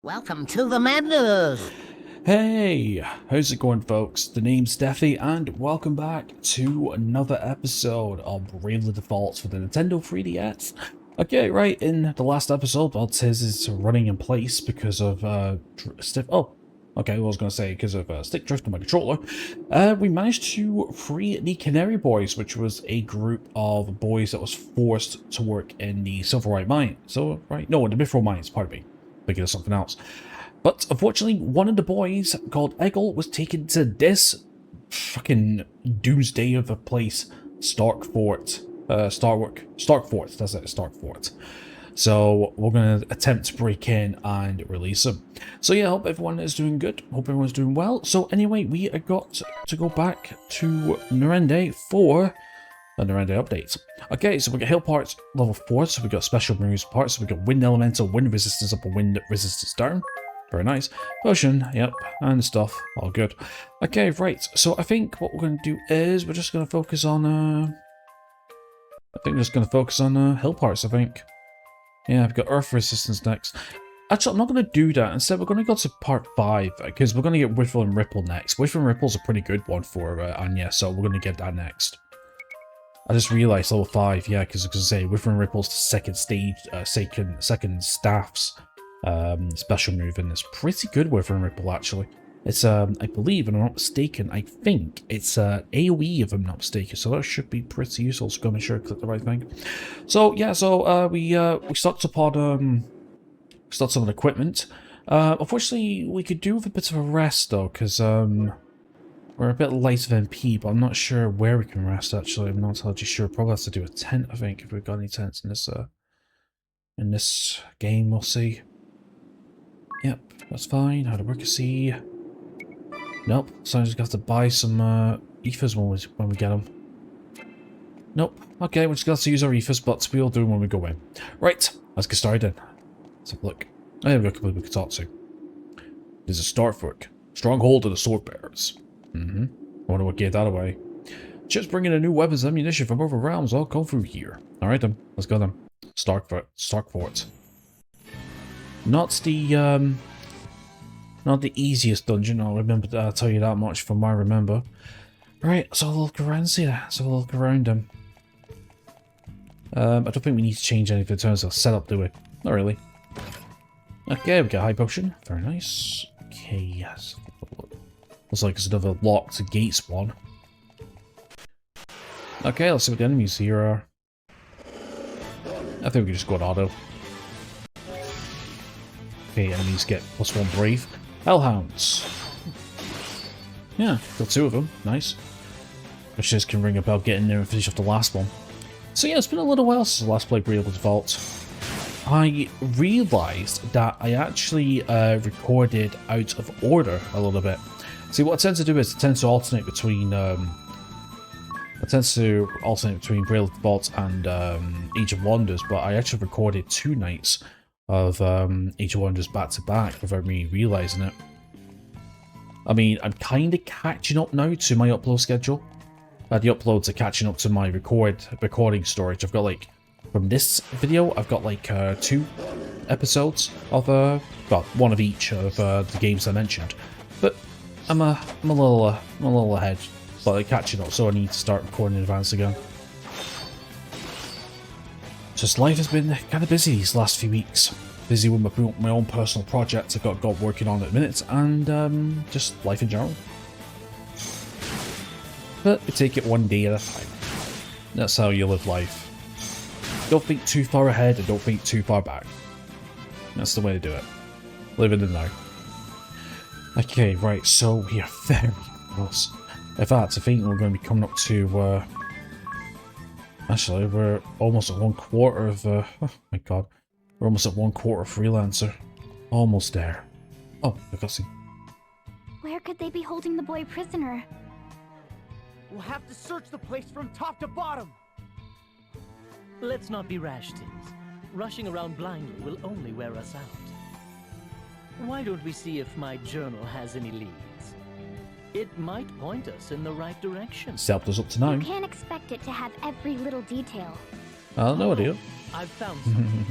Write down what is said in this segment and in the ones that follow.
Welcome to the madness! Hey, how's it going, folks? The name's Steffi, and welcome back to another episode of Bravely Default for the Nintendo 3DS. Okay, right, in the last episode, Baltiz is running in place because of, stick drift on my controller. We managed to free the Canary Boys, which was a group of boys that was forced to work in the Silverite mine. In the Mithril mines, pardon me. Thinking of something else. But unfortunately, one of the boys, called Eggle, was taken to this fucking doomsday of a place, Stark Fort. Stark Fort, that's it, Stark Fort. So we're going to attempt to break in and release him. So yeah, I hope everyone is doing good. Hope everyone's doing well. So anyway, we have got to go back to Nerende for the Nerende updates. Okay, so we got heal parts level 4, so we got special moves parts, so we got wind elemental, wind resistance up and wind resistance down. Very nice. Potion, yep, and stuff, all good. Okay, right, so I think what we're going to do is we're just going to focus on, hill parts, I think. Yeah, we've got earth resistance next. Actually, I'm not going to do that. Instead, we're going to go to part 5, because we're going to get Whiffle and Ripple next. Whiffle and Ripple's a pretty good one for Anya, so we're going to get that next. I just realised level 5, yeah, because I was going to say, Whiffle and Ripple's the second stage, second staff's special move, and it's pretty good with Ripple, actually. It's, I believe, if I'm not mistaken, I think it's AoE, if I'm not mistaken, so that should be pretty useful. So go make sure I click the right thing. So, yeah, we stocked up on, stocked some of the equipment. Unfortunately, we could do with a bit of a rest, though, because, we're a bit light of MP, but I'm not sure where we can rest, actually. I'm not entirely sure. Probably have to do a tent, I think, if we've got any tents in this game, we'll see. Yep, that's fine. How to work a sea. Nope, so I'm just gonna have to buy some ethers when we get them. Nope. Okay, we're just gonna have to use our ethers, but we'll do them when we go in. Right, let's get started then. Let's have a look. I have a couple we could talk to. There's a Starfort. Stronghold of the Sword Bearers. I wonder what gave that away. Just bringing in new weapons and ammunition from other realms all come through here. Alright then, let's go then. Stark Fort. Not the easiest dungeon, I'll tell you that much from what I remember. Right, so I'll look around, see that. So I'll look around him. I don't think we need to change anything in terms of setup, do we? Not really. Okay, we got high potion. Very nice. Okay, yes. Looks like it's another locked gate spawn. Okay, let's see what the enemies here are. I think we can just go on auto. Okay, enemies get +1 brave. Hellhounds. Yeah, got 2 of them. Nice. Which just can ring a bell getting there and finish off the last one. So yeah, it's been a little while since the last played Bravely Default. I realised that I actually recorded out of order a little bit. See, what I tend to do is I tend to alternate between Bravely Default and Age of Wonders, but I actually recorded 2 nights of Age of Wonders back to back without me realising it. I mean, I'm kind of catching up now to my upload schedule. The uploads are catching up to my recording storage. I've got like, from this video, I've got like 2 episodes of, well, 1 of each of the games I mentioned. But I'm a little ahead, but like, catching up, so I need to start recording in advance again. Just life has been kind of busy these last few weeks. Busy with my own personal projects I've got working on at the minute, and just life in general. But we take it one day at a time. That's how you live life. Don't think too far ahead and don't think too far back. That's the way to do it. Live in the now. Okay, right, so we are very close. In fact, I think we're going to be coming up to, actually, we're almost at 1/4 of, oh my god. We're almost at 1/4 of Freelancer. Almost there. Oh, I got see. Where could they be holding the boy prisoner? We'll have to search the place from top to bottom. Let's not be rash, Tims. Rushing around blindly will only wear us out. Why don't we see if my journal has any leads? It might point us in the right direction. It's helped us up to now. You can't expect it to have every little detail. No idea. I've found something.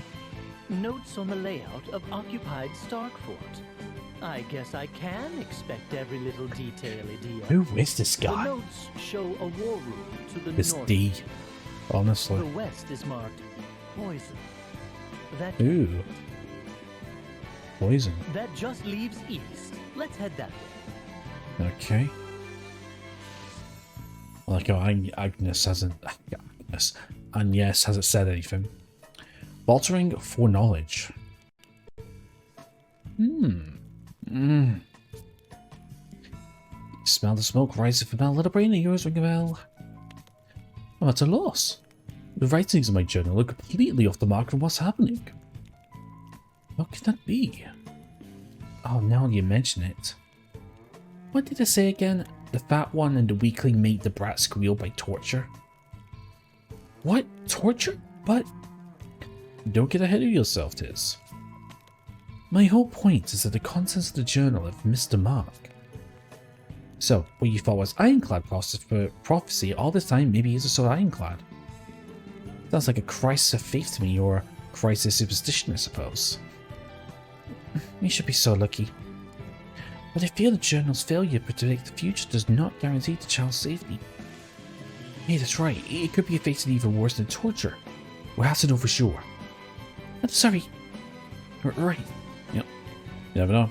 Notes on the layout of occupied Starkfort. I guess I can expect every little detail, Idia. Who is this The guy? notes show a war room to the This north. D. The Honestly. west is marked poison. Ooh. Poison. That just leaves east. Let's head that way. Okay. Like how Agnes hasn't. Agnes. Agnes hasn't said anything. Faltering for knowledge. Smell the smoke rising from our little brain. Yours ring a bell. Oh, that's a loss. The writings in my journal are completely off the mark from what's happening. What could that be? Oh, now you mention it. What did I say again? The fat one and the weakling made the brat squeal by torture. What? Torture? But don't get ahead of yourself, Tiz. My whole point is that the contents of the journal have missed the mark. So, what you thought was ironclad prophecy all this time maybe isn't so ironclad. Sounds like a crisis of faith to me, or a crisis of superstition, I suppose. We should be so lucky. But I feel the journal's failure to predict the future does not guarantee the child's safety. Hey, that's right. It could be facing even worse than torture. We have to know for sure. I'm sorry. Right. Yep. You never know.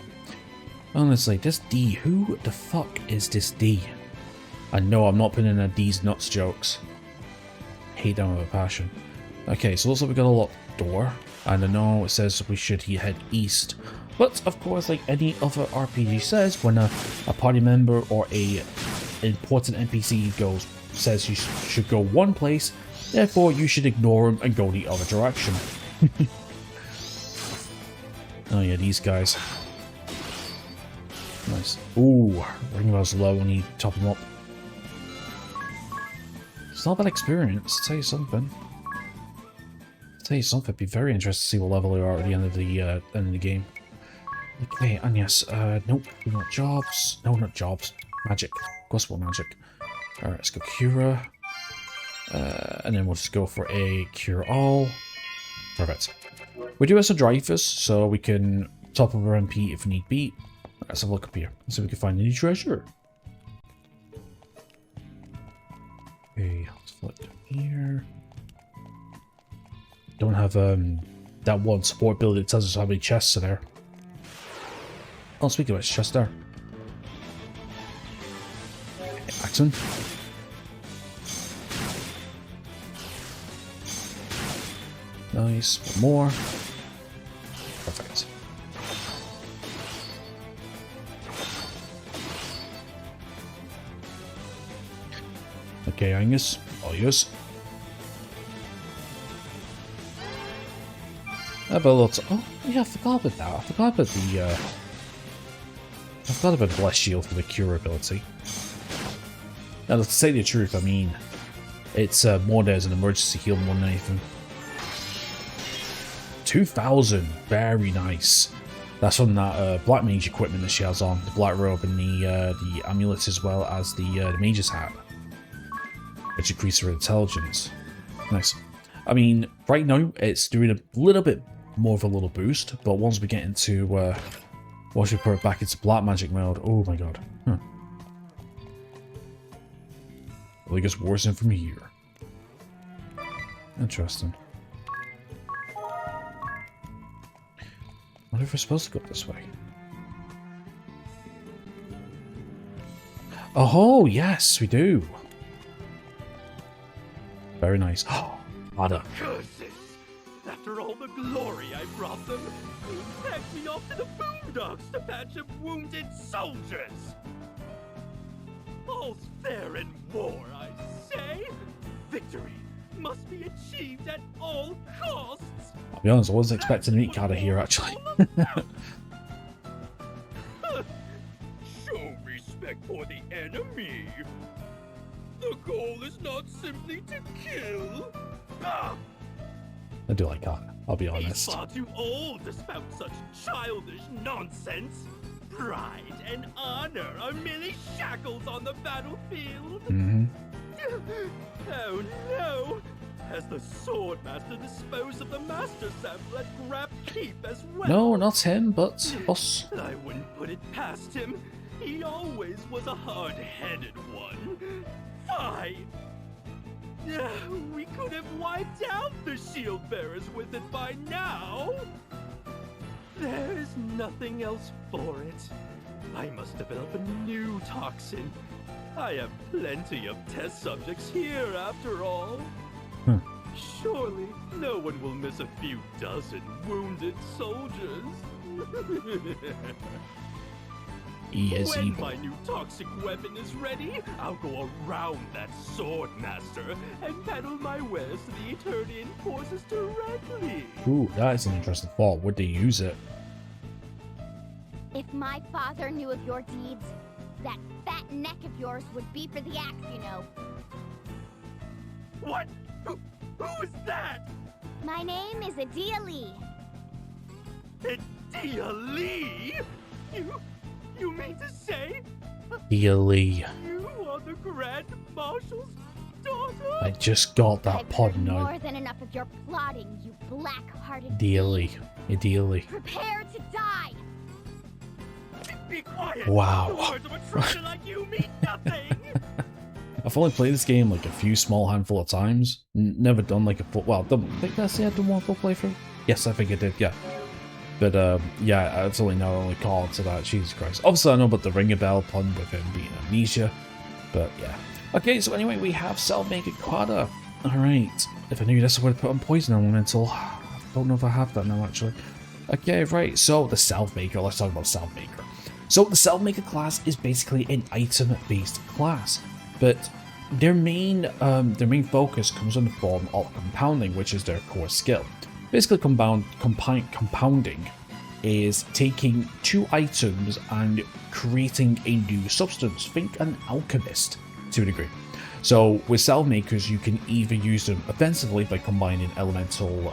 Honestly, this D, who the fuck is this D? I know I'm not putting in a D's nuts jokes. Hate them with a passion. Okay, so looks like we got a locked door. And I know it says we should head east. But, of course, like any other RPG says, when a party member or a important NPC says you should go one place, therefore you should ignore him and go the other direction. Oh yeah, these guys. Nice. Ooh, ring was low when you top them up. It's not a bad experience, I'll tell you something. It'd be very interesting to see what level you are at the end of the game. Okay, and yes, nope, not jobs. No, not jobs. Magic. Gospel magic. Alright, let's go Cura. And then we'll just go for a Cure All. Perfect. We do have some drivers, so we can top up our MP if need be. Let's have a look up here. Let's see if we can find any treasure. Okay, let's flip down here. Don't have that one support build that tells us how many chests are there. Oh, speaking of which, chest there. Axon. Nice. One more. Perfect. Okay, Angus. All yours. Oh, yeah, I forgot about that. I forgot about the Bless Shield for the cure ability. Now, to say the truth, I mean, it's more there as an emergency heal more than anything. 2,000, very nice. That's from that Black Mage equipment that she has on, the Black Robe and the amulets, as well as the Mage's Hat, which increases her intelligence. Nice. I mean, right now it's doing a little bit more of a little boost, but once we get into once we put it back into black magic mode, oh my god. Well, it gets worse than from here. Interesting. I wonder if we're supposed to go this way. Oh, yes, we do. Very nice. Oh, Ada. Curses! After all the glory I brought them, they packed me off to the boondocks to patch up wounded soldiers! All's fair in war, I say! Victory must be achieved at all costs! I'll be honest, I wasn't expecting to meet Kada here, actually. Show respect for the enemy! The goal is not simply to kill! Ah! I do like Kada, I'll be He's honest. far too old to spout such childish nonsense. Pride and honor are merely shackles on the battlefield. Mm-hmm. Oh no! Has the Swordmaster disposed of the Master Sample at Grab Keep as well? No, not him, but us. I wouldn't put it past him. He always was a hard-headed one. Fine. We could have wiped out the Shield Bearers with it by now. There's nothing else for it. I must develop a new toxin. I have plenty of test subjects here after all. Surely no one will miss a few dozen wounded soldiers. He is When evil. my new toxic weapon is ready, I'll go around that Swordmaster and peddle my wares to the Eternian forces directly. Ooh, that is an interesting thought. Would they use it? If my father knew of your deeds, that fat neck of yours would be for the axe, you know. What? Who is that? My name is Adia Lee. Adia Lee? You mean to say Lee. you are the Grand Marshal's daughter? I just got that I've pod heard now. more than enough of your plotting, you black-hearted. Ideally. Prepare to die. Be quiet. Wow. The words of a traitor like you mean nothing. I've only played this game like a few small handful of times. Never done like a full. Well, I think that's I've done one full playthrough. Yes, I think I did. Yeah. But yeah, absolutely now only called to that. Jesus Christ. Obviously, I know about the ring a bell pun with him being amnesia. But yeah. Okay, so anyway, we have Cellmaker Quada. Alright. If I knew this, I would have put on Poison Elemental. I don't know if I have that now, actually. Okay, right. So, the Cellmaker. Let's talk about Cellmaker. So, the Cellmaker class is basically an item-based class. But their main focus comes in the form of compounding, which is their core skill. Basically, compounding is taking two items and creating a new substance. Think an alchemist to a degree. So with Cellmakers, you can either use them offensively by combining elemental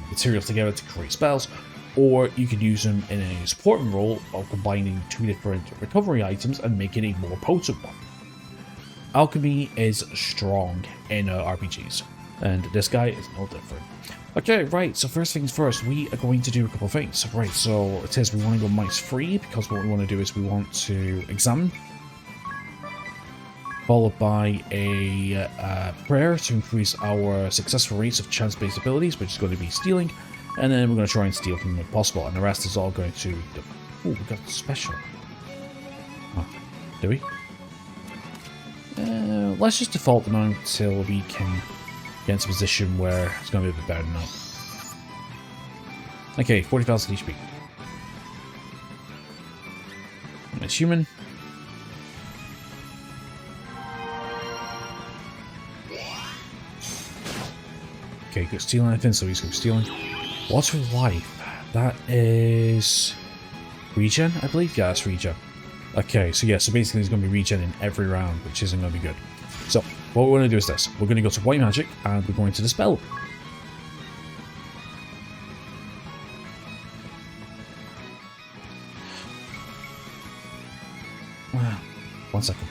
materials together to create spells, or you can use them in a supporting role of combining two different recovery items and making a more potent one. Alchemy is strong in RPGs, and this guy is no different. Okay, right, so first things first, we are going to do a couple of things. Right, so it says we want to go mice free, because what we want to do is we want to examine, followed by a prayer to increase our successful rates of chance-based abilities, which is going to be stealing, and then we're going to try and steal from them if possible, and the rest is all going to... Oh, we got special. Oh, do we? Let's just default them now until we can get into a position where it's going to be a bit better now. Okay, 40,000 HP. It's human. Okay, good stealing anything, so he's going stealing. What's with life? That is regen, I believe. Yeah, that's regen. Okay, so yeah, so basically he's going to be regenning every round, which isn't going to be good. So, what we're going to do is this. We're going to go to White Magic, and we're going to Dispel. One second.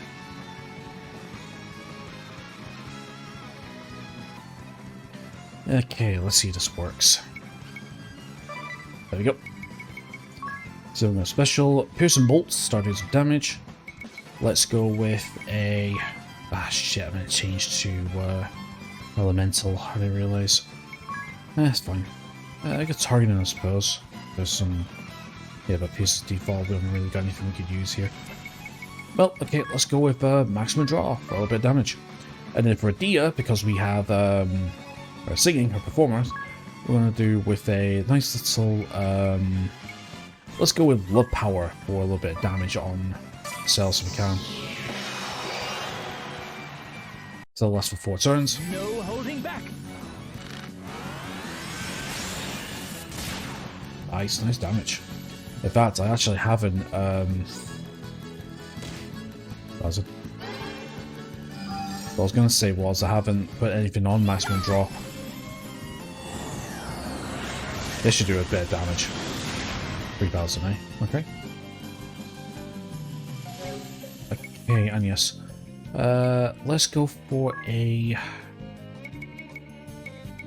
Okay, let's see if this works. There we go. So we're going to special Piercing Bolt, starting some damage. Let's go with a... Ah shit, I'm going to change to Elemental, I didn't realise. It's fine. I got targeting, I suppose. There's some... Yeah, but Pierce default, we haven't really got anything we could use here. Well, okay, let's go with Maximum Draw for a little bit of damage. And then for Adia, because we have her singing, her performance, we're going to do with a nice little... let's go with Love Power for a little bit of damage on cells if we can. So it'll last for 4 turns. No holding back. Nice damage. In fact, I actually haven't... What I was going to say was I haven't put anything on Maximum Draw. This should do a bit of damage. 3,000, eh? Okay. Okay, and yes. Let's go for a...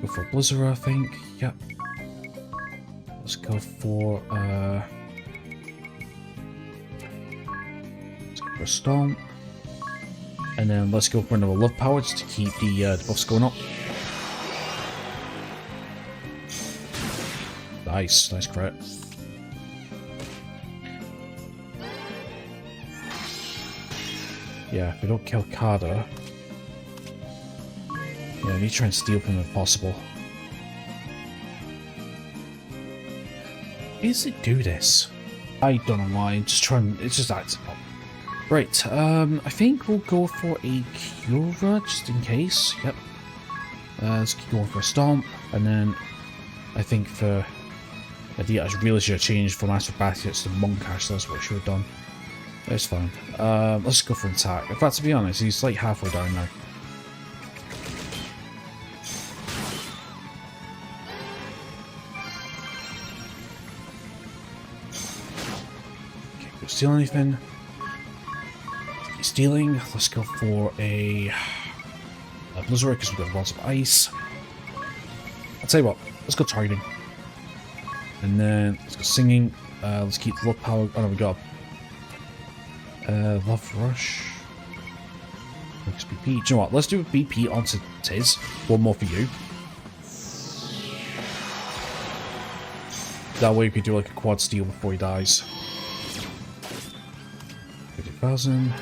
Go for Blizzard, I think. Yep. Let's go for a Stomp. And then let's go for another Love Power just to keep the buffs going up. Nice, nice crit. Yeah, if we don't kill Kada... Yeah, I need to try and steal from him if possible. Why does it do this? I don't know why, I'm just trying... It's just acting up. Right, I think we'll go for a Kyura, just in case. Yep. Let's keep going for a Stomp, and then I think for... I really should have changed from Acrobatics to Monk, actually, that's what I should have done. It's fine. Let's go for an attack. In fact, to be honest, he's like halfway down now. Okay, don't steal anything. Stealing. Let's go for a Blizzard because we've got lots of ice. I'll tell you what, let's go targeting. And then let's go singing. Let's keep Love Power. Oh no, we got Love Rush. Next BP. Do you know what? Let's do a BP onto Tiz. One more for you. That way we could do like a quad steal before he dies. 50,000.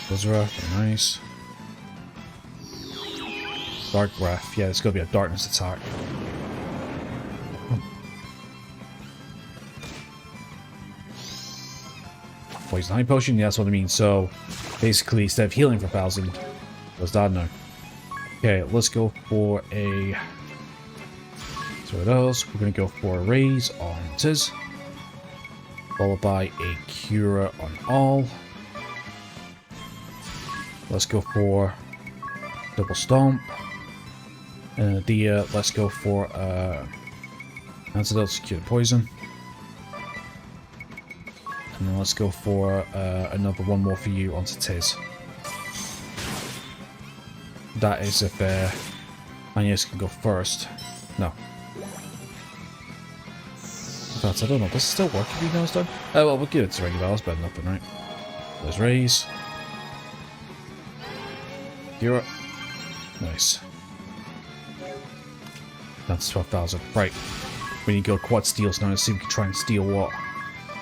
Blizzard, very nice. Dark Breath. Yeah, it's gonna be a darkness attack. Poison Eye Potion, yeah, that's what I mean. So, basically, instead of healing for 1,000, does that now. Okay, let's go for a... So what else? We're going to go for a Raise on Tiz. Followed by a Cura on all. Let's go for Double Stomp. And Adia, let's go for Antidote to cure poison. And then let's go for another one more for you onto Tiz. That is if Agnes can go first. No. In fact, I don't know. Does it still work if he goes down? Oh, well, we'll give it to regular. That's better than nothing, right? There's Raise. Cure. Nice. That's 12,000. Right. We need to go quad steals now. Let's see if we can try and steal what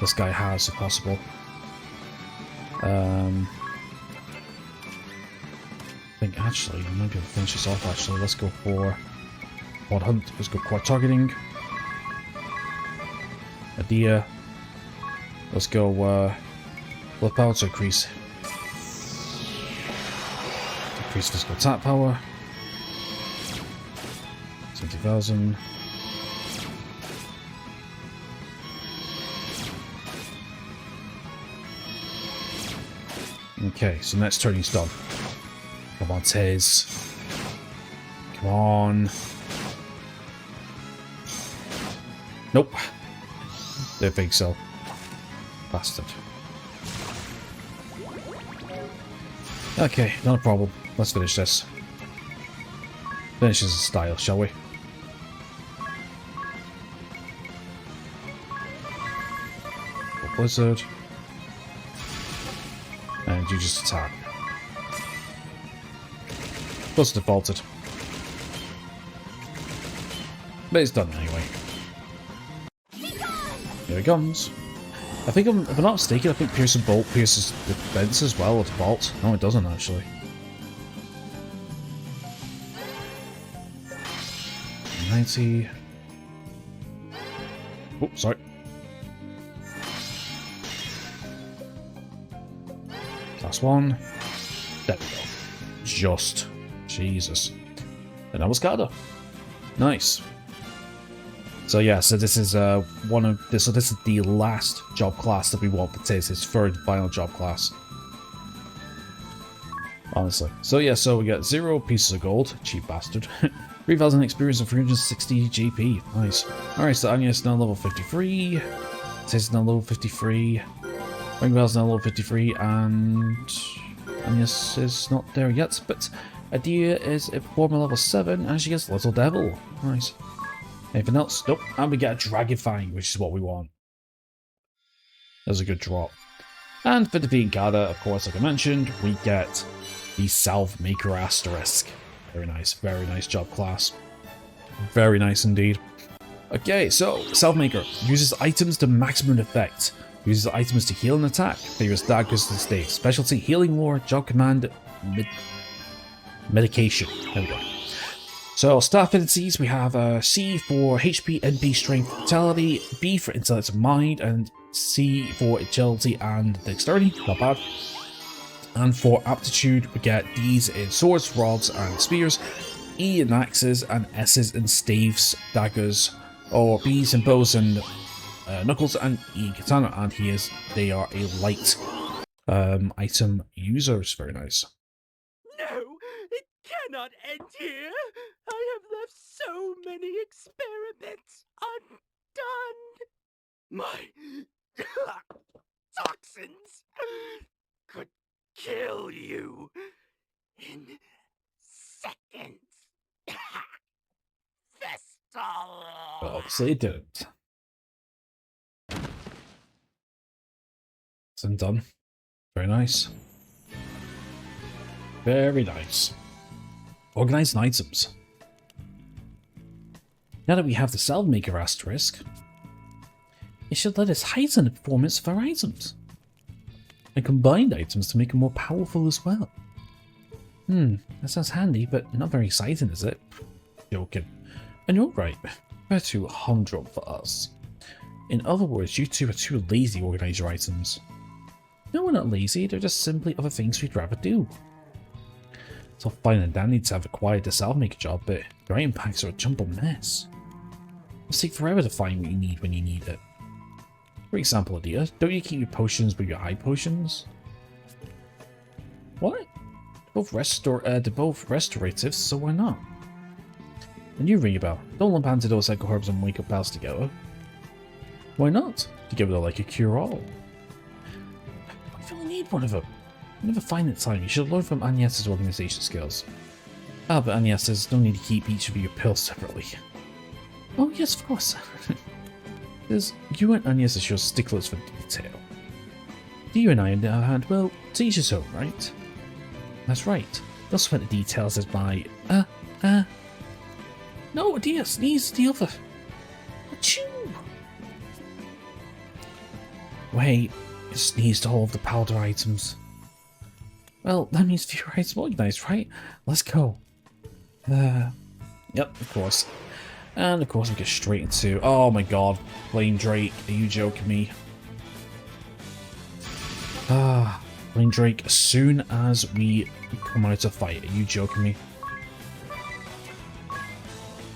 this guy has, if possible. I think actually, I might be able to finish this off actually. Let's go for Quad Hunt. Let's go quad targeting. Adia. Let's go Love Power to increase physical attack power. 70,000. Okay, so next turn he's done. Come on, Tiz. Come on. Nope. Don't think so. Bastard. Okay, not a problem. Let's finish this. Finish this in style, shall we? Blizzard. And you just attack. Plus defaulted. But it's done anyway. Here he comes. I think, if I'm not mistaken, I think Piercing Bolt pierces defense as well, or default. No, it doesn't actually. 90. Oh, sorry. Last one. There we go. Just. Jesus. And that was Kada. Nice. So yeah, so this is so this is the last job class that we want for Tiz, his third and final job class. Honestly. So yeah, so we got 0 pieces of gold, cheap bastard. 3,000 experience and 360 GP. Nice. Alright, so Agnes now level 53. Tiz now level 53. Ringbell's now level 53, and Agnes is not there yet, but Adia is a performer level 7 and she gets Little Devil. Nice. Anything else? Nope. And we get a Dragon Fang, which is what we want. That's a good drop. And for defeating Gada, of course, like I mentioned, we get the Salve Maker Asterisk. Very nice job, class. Very nice indeed. Okay, so Salve Maker uses items to maximum effect. Uses items to heal and attack. Favors daggers to stay. Specialty healing lore, job command, medication. There we go. So stat affinity, we have C for HP, NP, Strength, Vitality, B for Intellect and Mind, and C for Agility and Dexterity. Not bad. And for aptitude, we get D's in swords, rods, and spears, E in axes, and S's in staves, daggers, or B's in bows and knuckles, and E katana. And they are a light item users. Very nice. No, it cannot end here. I have left so many experiments undone. My toxins could kill you in seconds. Festal. But obviously it didn't. So I'm done. Very nice. Very nice. Organized items. Now that we have the Salve Maker Asterisk, it should let us heighten the performance of our items. And combined items to make them more powerful as well. That sounds handy, but not very exciting, is it? Joking. And you're right, they're too humdrum for us. In other words, you two are too lazy to organize your items. No, we're not lazy, they're just simply other things we'd rather do. It's all fine and dandy to have acquired the Salve Maker job, but your item packs are a jumbled mess. It'll take forever to find what you need when you need it. For example, Adia, don't you keep your potions with your high potions? What? They're both restoratives, so why not? And you, ring a bell. Don't lump antidotes, echo herbs, and wake up bells together. Why not? Together they're like a cure-all. I really need one of them. You never find it time. You should learn from Agnes's organization skills. Ah, but Agnes says no need to keep each of your pills separately. Oh yes, of course. Because you and Agnes are sure sticklers for detail. You and I, on the other hand, well, to each his own, right? That's right. They'll sweat the details as my, No, Adia, sneeze the other. Achoo! Wait, you sneezed all of the powder items. Well, that means fewer items organized, right? Let's go. Yep, of course. And of course we get straight into, oh my god, Flame Drake, are you joking me? Flame Drake, as soon as we come out to fight, are you joking me?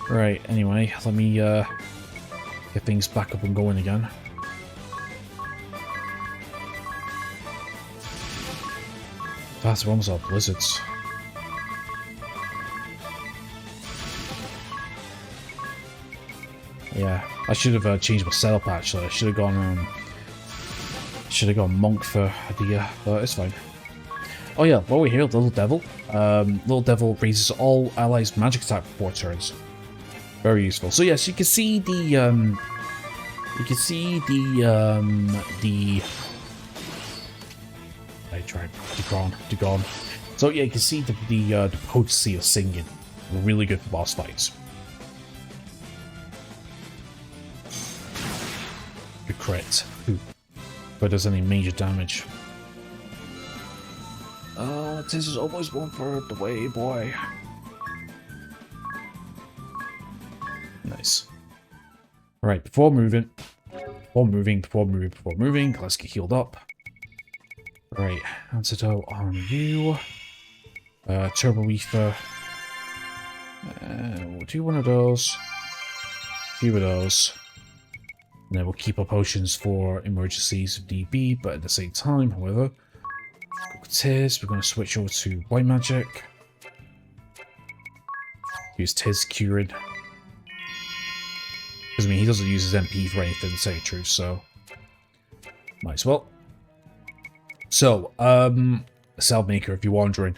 Right, anyway, let me get things back up and going again. That's almost all blizzards. Yeah, I should have changed my setup actually. I should have gone monk for Adia, but it's fine. Oh yeah, while we're here, Little Devil. Little Devil raises all allies' magic attack for 4 turns. Very useful. So yes, you can see the I tried Dugong. So yeah, you can see the potency of singing. Really good for boss fights. Good crit. But does any major damage. This is almost 1/3 the way, boy. Nice. Alright, before moving, let's get healed up. Right, antidote on you. Turbo Reefer. We'll do one of those. A few of those. And then we'll keep our potions for emergencies if need be, but at the same time, however, Tiz, we're going to switch over to White Magic. Use Tiz Curing. Because, I mean, he doesn't use his MP for anything, to tell you the truth, so might as well. So, Salve Maker, if you're wondering,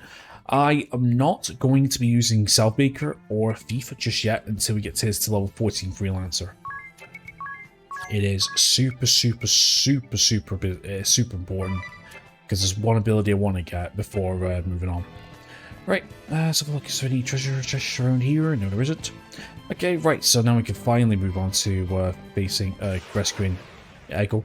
I am not going to be using Southbaker or Thief just yet until we get Tiz to level 14 Freelancer. It is super important because there's one ability I want to get before moving on. Right, let's have a look. Is there any treasure around here? No, there isn't. Okay, right, so now we can finally move on to rescuing Echo.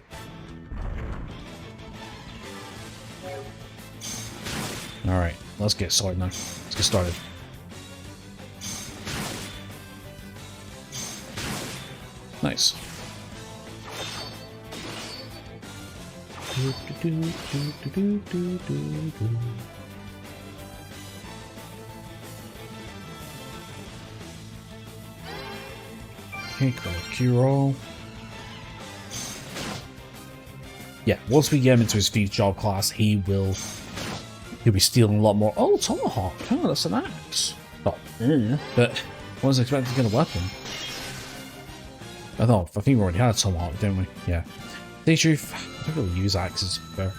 Alright, let's get started now. Let's get started. Nice. Okay, call Kiro. Yeah, once we get him into his thief job class, he'll be stealing a lot more. Oh, Tomahawk! Oh, that's an axe. Oh, but I wasn't expecting to get a weapon. I think we already had a Tomahawk, didn't we? Yeah. The truth, I don't really use axes. Fair.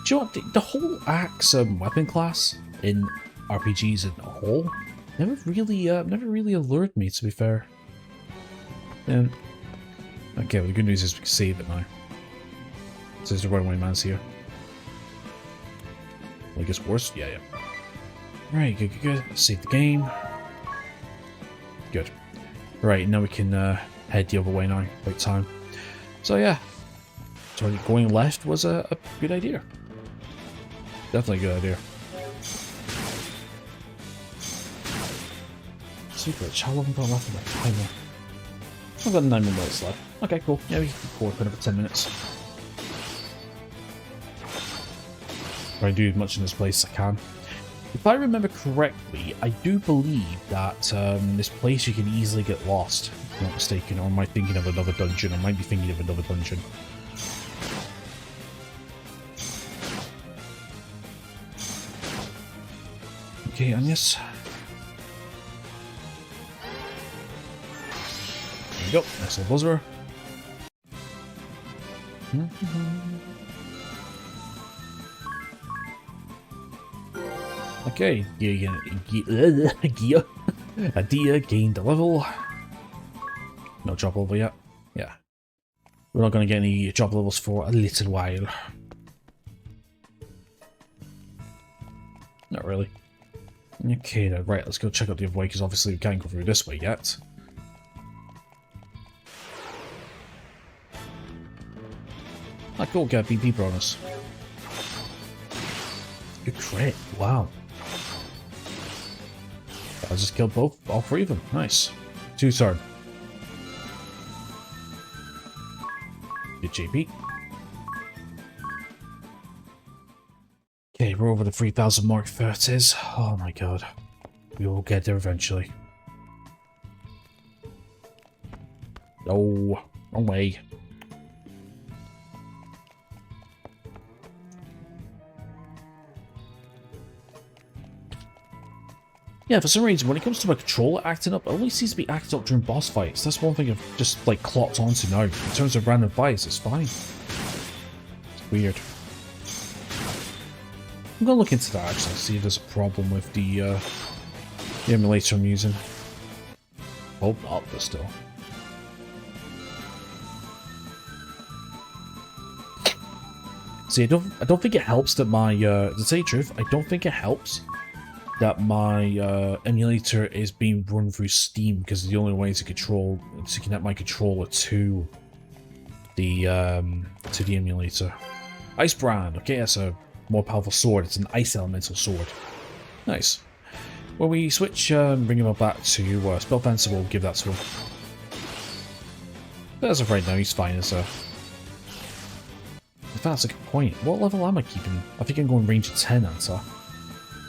Do you know what? The whole axe weapon class in RPGs as a whole never really allured me. To be fair. Okay, well, the good news is we can save it now. So there's the runaway man's here. Well, it gets worse. Yeah. Right, good. Save the game. Good. Right, now we can head the other way now. About time. So yeah. So going left was a good idea. Definitely a good idea. Secret. How long have I got left of my timer? I've got 9 more minutes left. Okay, cool. Yeah, we can record for another 10 minutes. Try to do as much in this place as I can. If I remember correctly, I do believe that this place you can easily get lost. If I'm not mistaken, or am I thinking of another dungeon? I might be thinking of another dungeon. Okay, Agnes. There we go. Nice little buzzer. Okay, Adia gained a level. No job level yet. Yeah. We're not going to get any job levels for a little while. Not really. Okay, then, right, let's go check out the other way, because obviously we can't go through this way yet. Ah, cool, get a BP bonus. Good crit, wow. I just killed all 3 of them, nice. 2-turn. Good JP. Okay, we're over the 3,000 mark there it is. Oh my god. We will get there eventually. Oh, wrong way. Yeah, for some reason, when it comes to my controller acting up, it only seems to be acting up during boss fights. That's one thing I've just, like, clocked onto now. In terms of random fights, it's fine. It's weird. I'm gonna look into that, actually, see if there's a problem with the emulator I'm using. Hope not, but still. See, I don't think it helps that my, to tell you the truth, I don't think it helps that my emulator is being run through Steam, because the only way to connect my controller to the emulator. Ice Brand, okay, that's a more powerful sword. It's an ice elemental sword. Nice. When we switch, bring him back to Spellfencer, we'll give that to him. But as of right now, he's fine as a. In fact, that's a good point. What level am I keeping? I think I'm going range of 10, answer.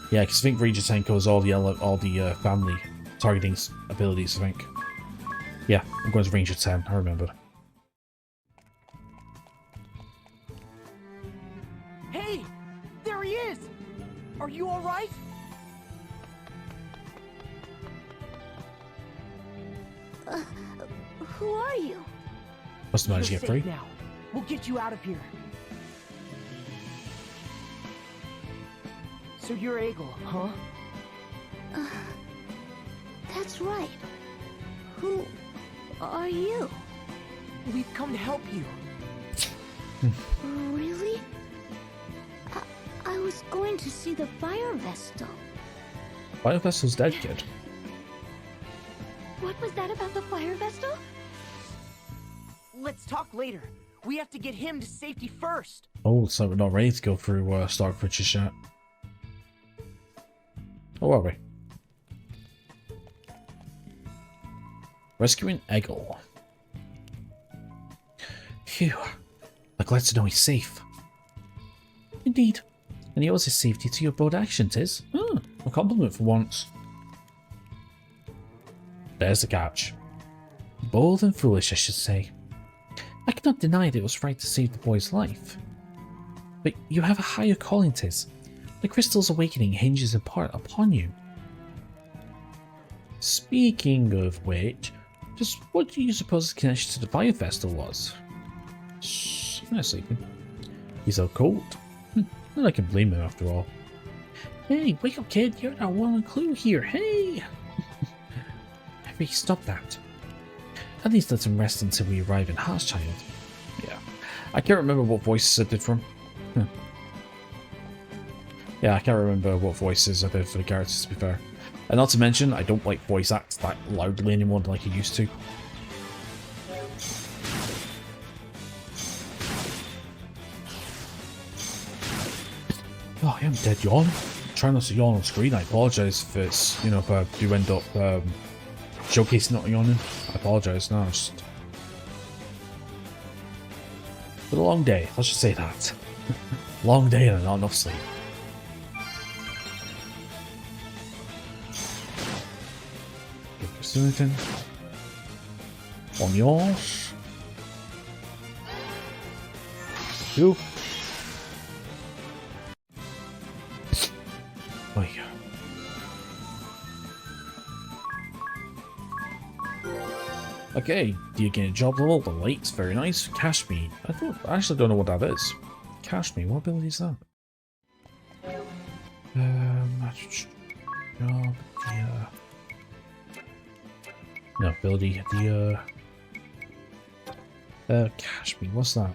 Yeah, because I think range of 10 covers all the family targeting abilities, I think. Yeah, I'm going to range of 10, I remember. Hey! There he is! Are you alright? Who are you? Must have managed to You're get free. safe now. We'll get you out of here. So you're Egil, huh? That's right. Who are you? We've come to help you. Really? I was going to see the fire vestal. Fire Vestal's dead, kid. What was that about the fire vestal? Let's talk later. We have to get him to safety first. Oh, so we're not ready to go through Starkbridge yet. Or are we? Rescuing Eggle. Phew. I'm glad to know he's safe. Indeed. And he owes his safety to your bold action, Tiz. A compliment for once. There's the catch. Bold and foolish, I should say. I cannot deny that it was right to save the boy's life. But you have a higher calling, Tiz. The crystal's awakening hinges in part upon you. Speaking of which, just what do you suppose the connection to the Fire Vestal was? Shh, I'm not sleeping. He's so cold. And I can blame him after all. Hey, wake up, kid. You're not one clue here. Hey! Harry, stop that. At least let him rest until we arrive in Hearthchild. Yeah. I can't remember what voices I did for him. Yeah, I can't remember what voices I did for the characters, to be fair. And not to mention, I don't like voice acts that loudly anymore like I used to. Oh, I am dead yawn. I'm trying not to yawn on screen. I apologise if it's, you know, if I do end up showcasing not yawning. I apologise. No, it's just been a long day. Let's just say that. Long day and not enough sleep. Is there anything on yours? You. Oh, yeah. Okay, do you gain a job level? The light's very nice. Cash me. I actually don't know what that is. Cash me. What ability is that? Job. Yeah. No ability. Cash me. What's that?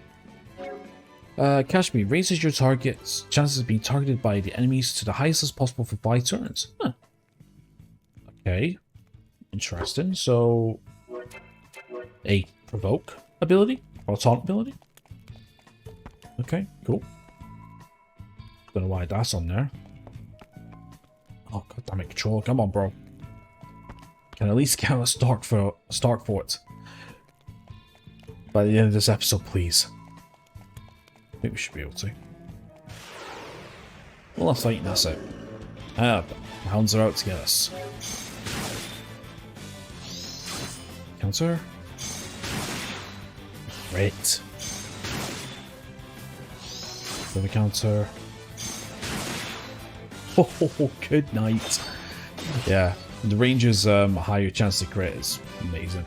Cash me raises your target's chances of being targeted by the enemies to the highest as possible for 5 turns. Huh. Okay. Interesting. So, a provoke ability? Or taunt ability? Okay, cool. Don't know why that's on there. Oh, god damn it, control. Come on, bro. Can at least count a Stark Fort by the end of this episode, please. I think we should be able to. Well, that's fighting, that's it. Ah, the hounds are out to get us. Counter. Great. For the counter. Oh, good night. Yeah, the ranger's higher chance to crit is amazing.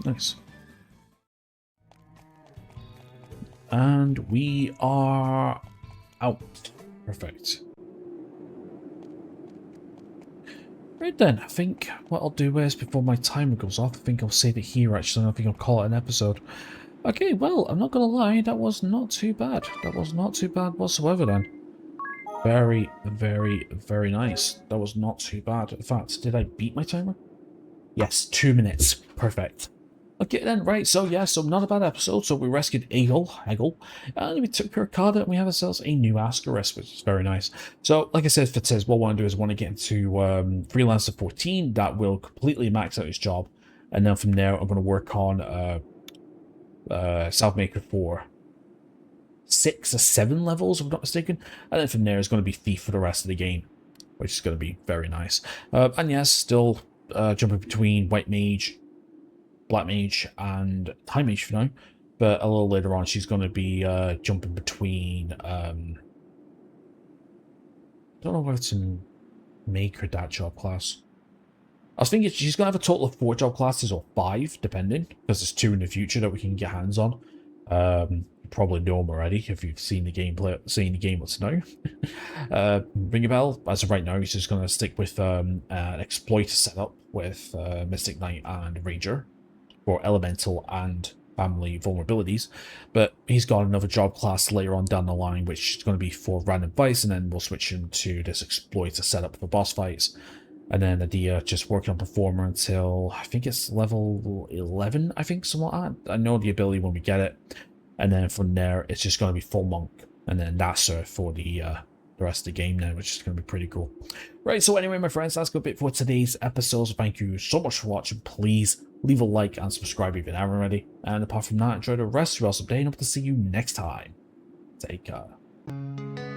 Nice. And we are out. Perfect. Right then, I think what I'll do is, before my timer goes off, I think I'll save it here actually, and I think I'll call it an episode. Okay, well, I'm not gonna lie, that was not too bad. That was not too bad whatsoever then. Very, very, very nice. That was not too bad. In fact, did I beat my timer? Yes, 2 minutes. Perfect. Okay then, right, so yeah, so not a bad episode. So we rescued Eggle, and we took her card and we have ourselves a new Ascaris, which is very nice. So, like I said, for Tiz, what I want to do is I want to get into Freelancer 14. That will completely max out his job. And then from there, I'm going to work on Southmaker for 6 or 7 levels, if I'm not mistaken. And then from there, it's going to be Thief for the rest of the game, which is going to be very nice. And yes, still jumping between White Mage, Black Mage and High Mage for now, but a little later on she's going to be jumping between I don't know whether to make her that job class. I was thinking she's going to have a total of 4 job classes or 5 depending, because there's 2 in the future that we can get hands on. probably know him already if you've seen the gameplay, seen the game what's now. Ring a bell. As of right now, he's just going to stick with an exploiter setup with Mystic Knight and Ranger for elemental and family vulnerabilities, but he's got another job class later on down the line which is going to be for random fights, and then we'll switch into this exploiter setup for boss fights. And then Adia just working on Performer until I think it's level 11, I think, something like that. I know the ability when we get it, and then from there it's just going to be full monk, and then that's for the rest of the game now, which is going to be pretty cool. Right, so anyway, my friends, that's a good bit for today's episode. So thank you so much for watching. Please leave a like and subscribe if you haven't already. And apart from that, enjoy the rest of your awesome day, and hope to see you next time. Take care.